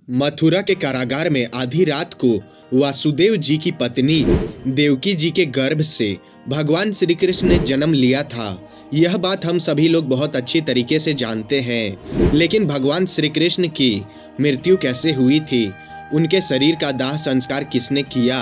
मथुरा के कारागार में आधी रात को वासुदेव जी की पत्नी देवकी जी के गर्भ से भगवान श्री कृष्ण ने जन्म लिया था। यह बात हम सभी लोग बहुत अच्छी तरीके से जानते हैं, लेकिन भगवान श्री कृष्ण की मृत्यु कैसे हुई थी, उनके शरीर का दाह संस्कार किसने किया,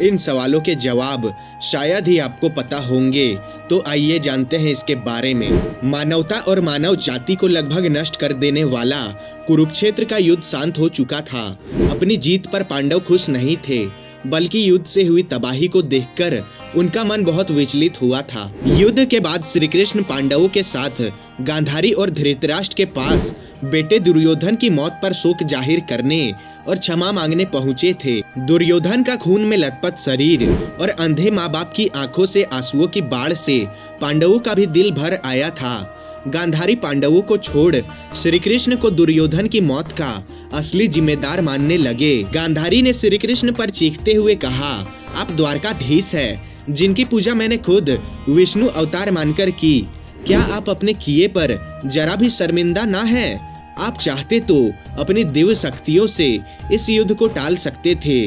इन सवालों के जवाब शायद ही आपको पता होंगे। तो आइए जानते हैं इसके बारे में। मानवता और मानव जाति को लगभग नष्ट कर देने वाला कुरुक्षेत्र का युद्ध शांत हो चुका था। अपनी जीत पर पांडव खुश नहीं थे, बल्कि युद्ध से हुई तबाही को देखकर उनका मन बहुत विचलित हुआ था। युद्ध के बाद श्री कृष्ण पांडवों के साथ गांधारी और धृतराष्ट्र के पास बेटे दुर्योधन की मौत पर शोक जाहिर करने और क्षमा मांगने पहुंचे थे। दुर्योधन का खून में लथपथ शरीर और अंधे माँ बाप की आंखों से आंसुओं की बाढ़ से पांडवों का भी दिल भर आया था। गांधारी पांडवों को छोड़ श्री कृष्ण को दुर्योधन की मौत का असली जिम्मेदार मानने लगे। गांधारी ने श्री कृष्ण पर चीखते हुए कहा, आप द्वारकाधीश है, जिनकी पूजा मैंने खुद विष्णु अवतार मानकर की। क्या आप अपने किए पर जरा भी शर्मिंदा ना है? आप चाहते तो अपनी दिव्य शक्तियों से इस युद्ध को टाल सकते थे।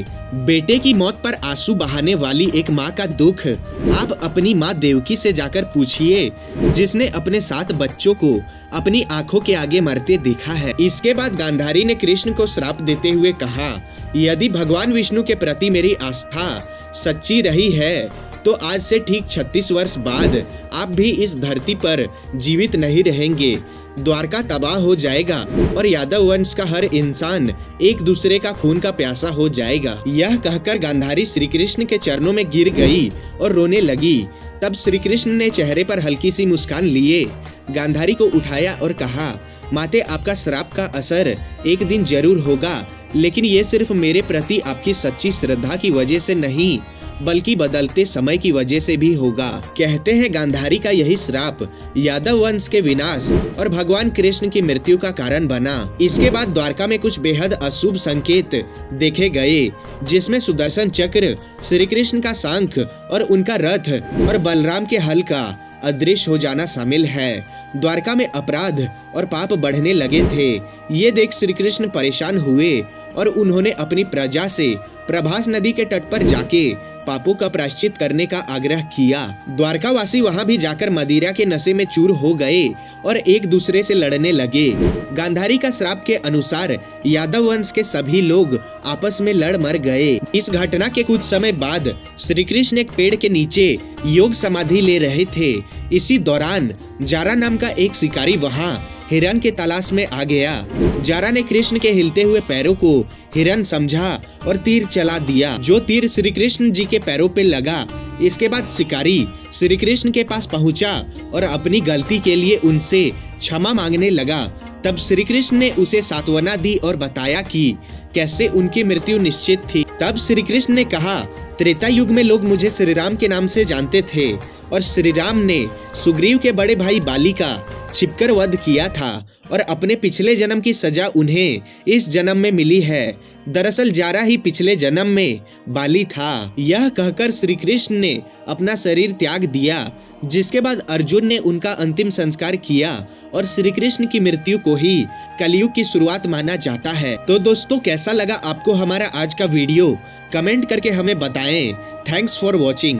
बेटे की मौत पर आंसू बहाने वाली एक माँ का दुख आप अपनी माँ देवकी से जाकर पूछिए, जिसने अपने 7 बच्चों को अपनी आंखों के आगे मरते देखा है। इसके बाद गांधारी ने कृष्ण को श्राप देते हुए कहा, यदि भगवान विष्णु के प्रति मेरी आस्था सच्ची रही है तो आज से ठीक 36 वर्ष बाद आप भी इस धरती पर जीवित नहीं रहेंगे। द्वारका तबाह हो जाएगा और यादव वंश का हर इंसान एक दूसरे का खून का प्यासा हो जाएगा। यह कहकर गांधारी श्री कृष्ण के चरणों में गिर गई और रोने लगी। तब श्री कृष्ण ने चेहरे पर हल्की सी मुस्कान लिए गांधारी को उठाया और कहा, माते, आपका श्राप का असर एक दिन जरूर होगा, लेकिन ये सिर्फ मेरे प्रति आपकी सच्ची श्रद्धा की वजह से नहीं, बल्कि बदलते समय की वजह से भी होगा। कहते हैं गांधारी का यही श्राप यादव वंश के विनाश और भगवान कृष्ण की मृत्यु का कारण बना। इसके बाद द्वारका में कुछ बेहद अशुभ संकेत देखे गए, जिसमें सुदर्शन चक्र, श्री कृष्ण का शंख और उनका रथ और बलराम के हल का अदृश्य हो जाना शामिल है। द्वारका में अपराध और पाप बढ़ने लगे थे। ये देख श्री कृष्ण परेशान हुए और उन्होंने अपनी प्रजा से प्रभास नदी के तट पर जाके पापों का प्रायश्चित करने का आग्रह किया। द्वारकावासी वहां भी जाकर मदिरा के नशे में चूर हो गए और एक दूसरे से लड़ने लगे। गांधारी का श्राप के अनुसार यादव वंश के सभी लोग आपस में लड़ मर गए। इस घटना के कुछ समय बाद श्री कृष्ण एक पेड़ के नीचे योग समाधि ले रहे थे। इसी दौरान जारा नाम का एक शिकारी वहां हिरन के तलाश में आ गया। जारा ने कृष्ण के हिलते हुए पैरों को हिरन समझा और तीर चला दिया, जो तीर श्री कृष्ण जी के पैरों पे लगा। इसके बाद शिकारी श्री कृष्ण के पास पहुंचा और अपनी गलती के लिए उनसे क्षमा मांगने लगा। तब श्री कृष्ण ने उसे सांत्वना दी और बताया कि कैसे उनकी मृत्यु निश्चित थी। तब श्री कृष्ण ने कहा, त्रेता युग में लोग मुझे श्री राम के नाम से जानते थे और श्री राम ने सुग्रीव के बड़े भाई बाली का छिपकर वध किया था और अपने पिछले जन्म की सजा उन्हें इस जन्म में मिली है। दरअसल जारा ही पिछले जन्म में बाली था। यह कहकर श्री कृष्ण ने अपना शरीर त्याग दिया, जिसके बाद अर्जुन ने उनका अंतिम संस्कार किया और श्री कृष्ण की मृत्यु को ही कलयुग की शुरुआत माना जाता है। तो दोस्तों, कैसा लगा आपको हमारा आज का वीडियो? कमेंट करके हमें बताएं। Thanks for watching.